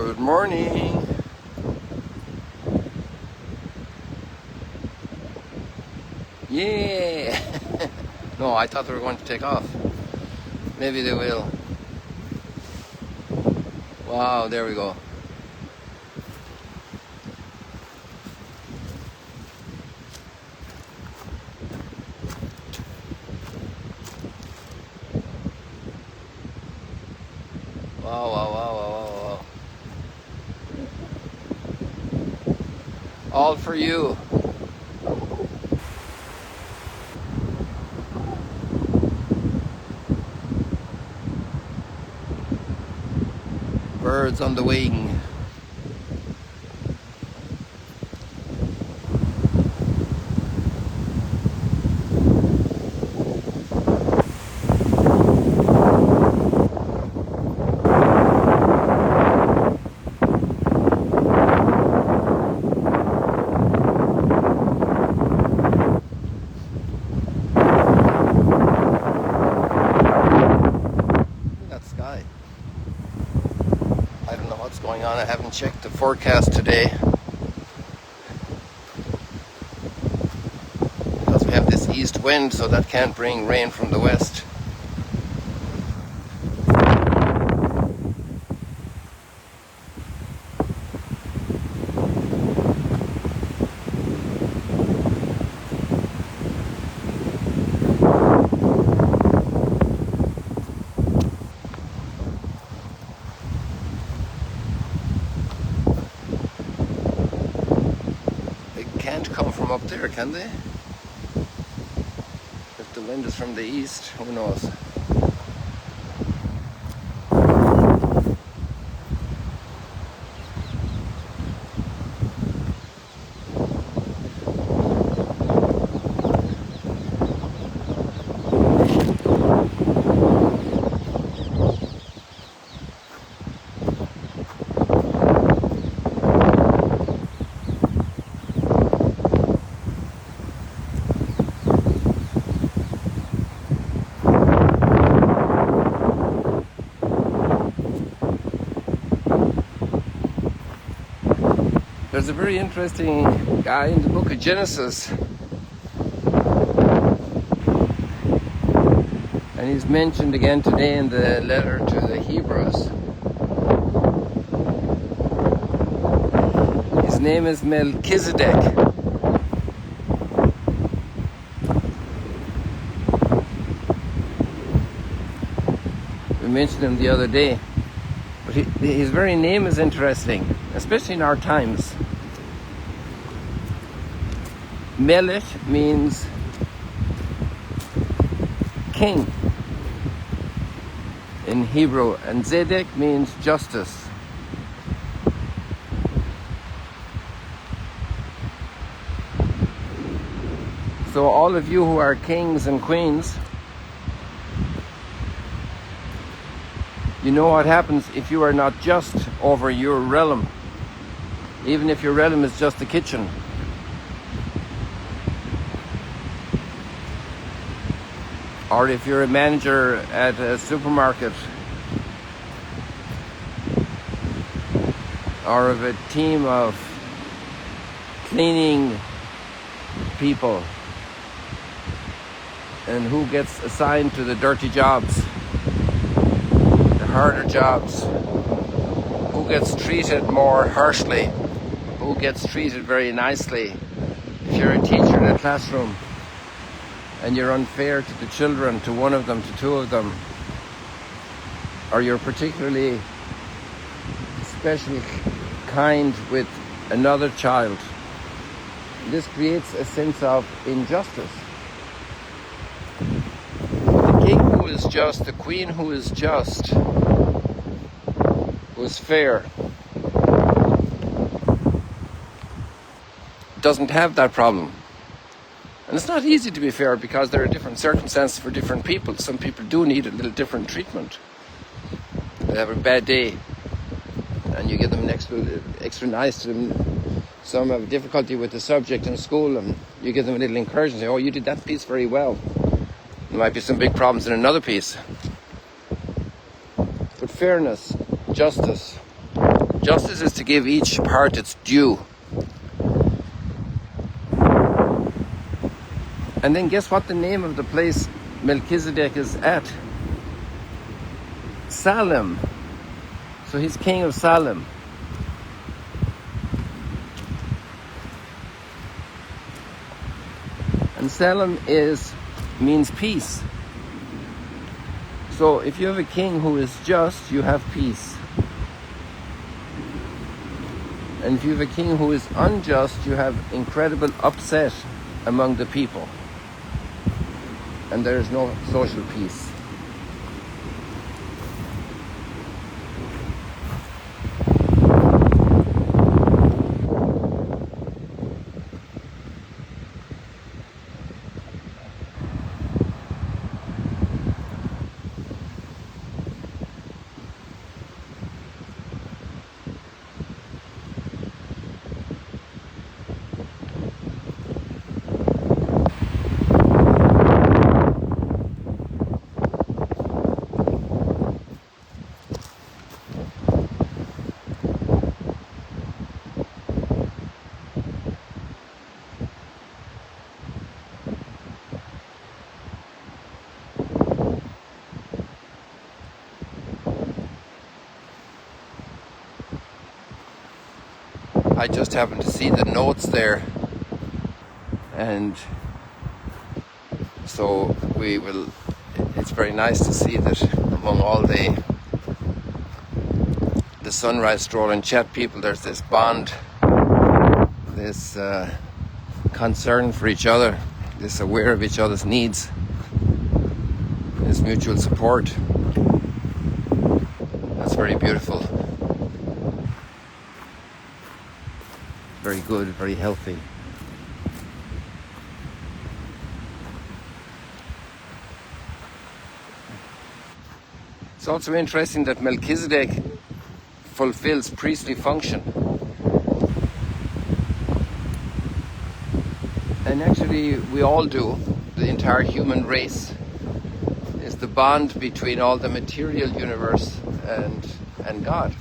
Good morning. Yeah. No, I thought they were going to take off. Maybe they will. Wow, there we go. Wow, wow, wow, wow, wow, wow. All for you. Birds on the wing. I don't know what's going on. I haven't checked the forecast today because we have this east wind, so that can't bring rain from the west. Can't come from up there, can they? If the wind is from the east, who knows? There's a very interesting guy in the book of Genesis, and he's mentioned again today in the letter to the Hebrews. His name is Melchizedek. We mentioned him the other day, but his very name is interesting, especially in our times. Melech means king in Hebrew, and Zedek means justice. So all of you who are kings and queens, you know what happens if you are not just over your realm, even if your realm is just the kitchen. Or if you're a manager at a supermarket, or of a team of cleaning people, and who gets assigned to the dirty jobs, the harder jobs, who gets treated more harshly, who gets treated very nicely. If you're a teacher in a classroom and you're unfair to the children, to one of them, to two of them, or you're particularly special kind with another child, this creates a sense of injustice. The king who is just, the queen who is just, who is fair, doesn't have that problem. And it's not easy to be fair because there are different circumstances for different people. Some people do need a little different treatment. They have a bad day and you give them an extra nice to them. Some have difficulty with the subject in school and you give them a little encouragement. Say, oh, you did that piece very well. There might be some big problems in another piece. But fairness, justice, Justice is to give each part its due. And then guess what the name of the place Melchizedek is at? Salem. So he's king of Salem. And Salem means peace. So if you have a king who is just, you have peace. And if you have a king who is unjust, you have incredible upset among the people. And there is no social peace. I just happened to see the notes there, and so it's very nice to see that among all the sunrise stroll and chat people, there's this bond, this concern for each other, this aware of each other's needs, this mutual support. That's very beautiful. Very good, very healthy. It's also interesting that Melchizedek fulfills priestly function. And actually we all do. The entire human race is the bond between all the material universe and God.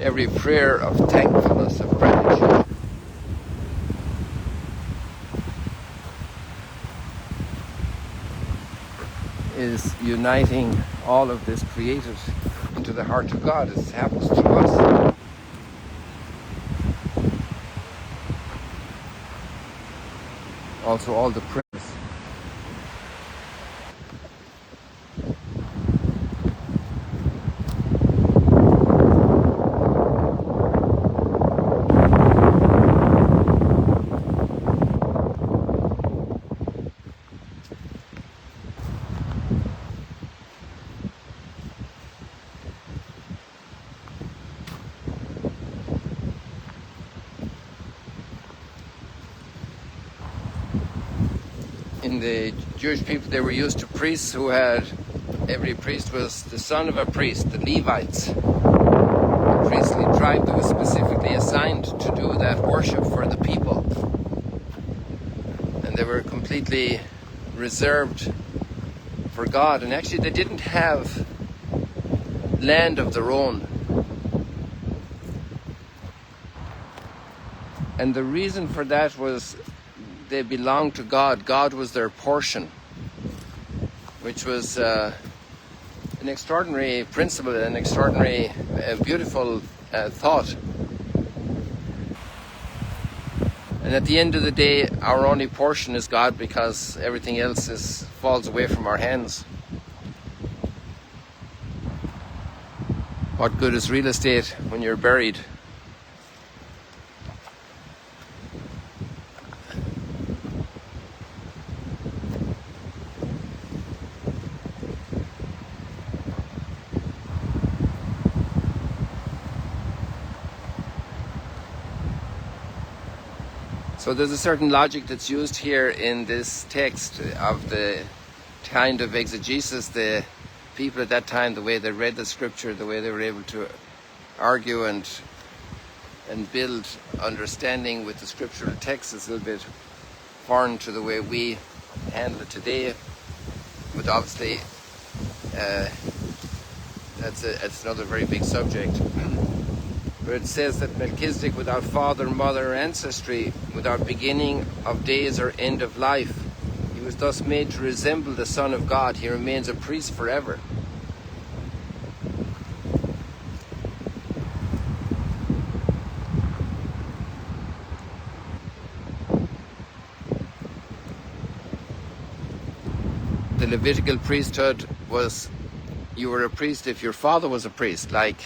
Every prayer of thankfulness, of gratitude, is uniting all of this created into the heart of God. It happens through us. Also all the prayers. In the Jewish people, they were used to priests every priest was the son of a priest, the Levites, a priestly tribe that was specifically assigned to do that worship for the people. And they were completely reserved for God. And actually they didn't have land of their own. And the reason for that was they belonged to God. God was their portion, which was an extraordinary principle, an extraordinary, beautiful thought. And at the end of the day, our only portion is God, because everything else falls away from our hands. What good is real estate when you're buried? So there's a certain logic that's used here in this text of the kind of exegesis, the people at that time, the way they read the scripture, the way they were able to argue and build understanding with the scriptural text is a little bit foreign to the way we handle it today. But obviously That's another very big subject. But it says that Melchizedek, without father, mother, or ancestry, without beginning of days or end of life, he was thus made to resemble the Son of God. He remains a priest forever. The Levitical priesthood was, you were a priest if your father was a priest, like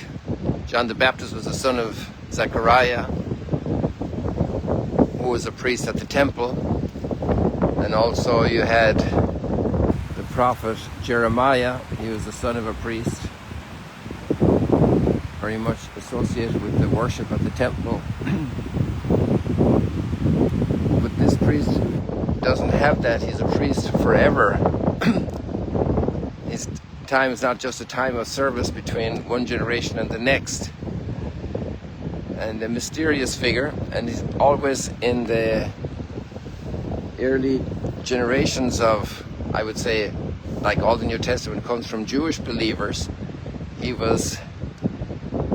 John the Baptist was the son of Zechariah, who was a priest at the temple. And also you had the prophet Jeremiah, he was the son of a priest, very much associated with the worship at the temple. But this priest doesn't have that, he's a priest forever. His time is not just a time of service between one generation and the next. And a mysterious figure, and he's always in the early generations of, I would say, like all the New Testament comes from Jewish believers, he was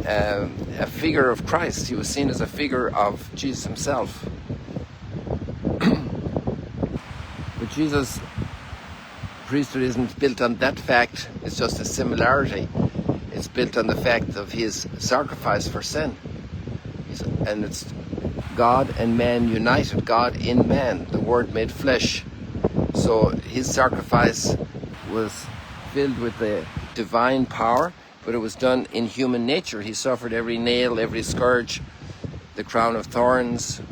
a figure of Christ. He was seen as a figure of Jesus himself. But Jesus' priesthood isn't built on that fact, it's just a similarity. It's built on the fact of his sacrifice for sin. And it's God and man united, God in man, the Word made flesh. So his sacrifice was filled with the divine power, but it was done in human nature. He suffered every nail, every scourge, the crown of thorns,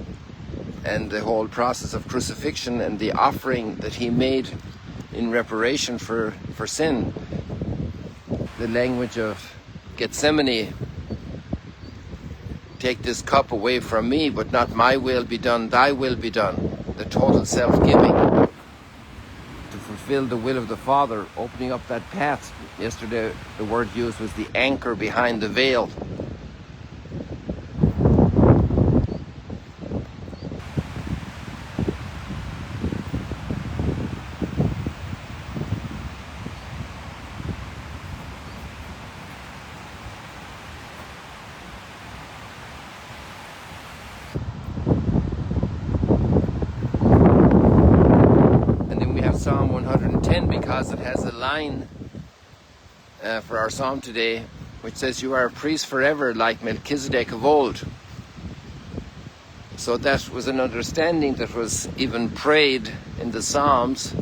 and the whole process of crucifixion and the offering that he made in reparation for sin. The language of Gethsemane, take this cup away from me, but not my will be done, thy will be done. The total self-giving to fulfill the will of the Father, opening up that path. Yesterday the word used was the anchor behind the veil. Psalm 110, because it has a line for our psalm today which says, you are a priest forever like Melchizedek of old. So that was an understanding that was even prayed in the Psalms.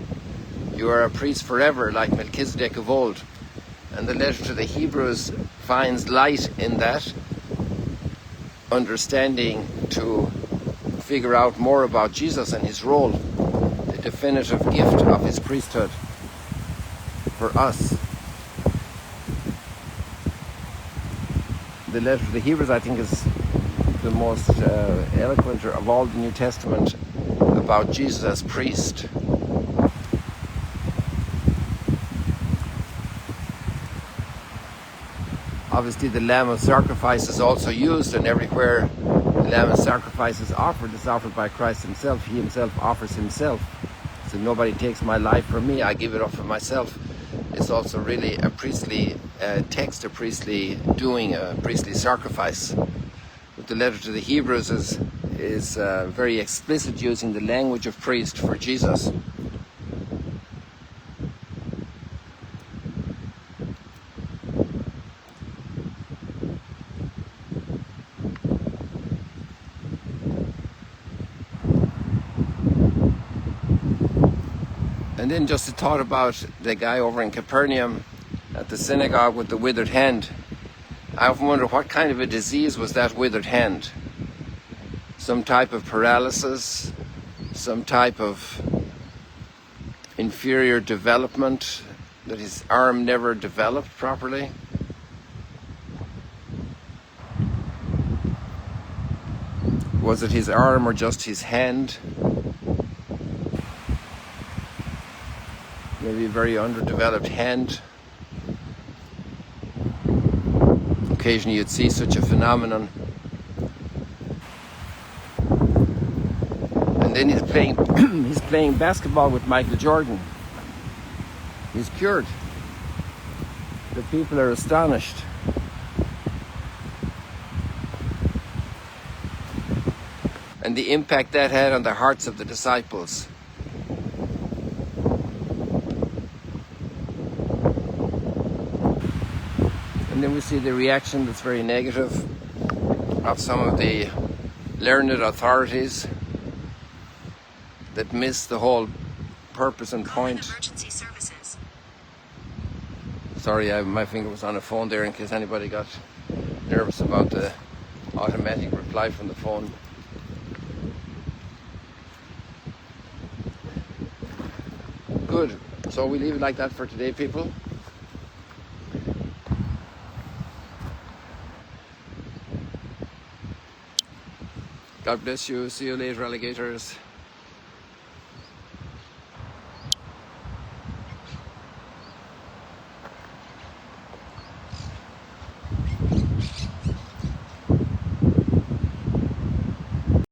You are a priest forever like Melchizedek of old. And the letter to the Hebrews finds light in that understanding to figure out more about Jesus and his role, the definitive gift of his priesthood for us. The letter to the Hebrews, I think, is the most eloquent of all the New Testament about Jesus as priest. Obviously the lamb of sacrifice is also used, and everywhere the lamb of sacrifice is offered, it's offered by Christ himself. He himself offers himself. So nobody takes my life from me, I give it up for myself. It's also really a priestly text, a priestly doing, a priestly sacrifice. But the letter to the Hebrews is very explicit, using the language of priest for Jesus. And then just a thought about the guy over in Capernaum at the synagogue with the withered hand. I often wonder, what kind of a disease was that withered hand? Some type of paralysis, some type of inferior development, that his arm never developed properly. Was it his arm or just his hand? Maybe a very underdeveloped hand. Occasionally you'd see such a phenomenon. And then he's playing basketball with Michael Jordan. He's cured. the people are astonished. And the impact that had on the hearts of the disciples. And then we see the reaction that's very negative of some of the learned authorities that miss the whole purpose and point. Emergency services. Sorry, my finger was on a phone there in case anybody got nervous about the automatic reply from the phone. Good. So we leave it like that for today, people. God bless you. See you later, alligators.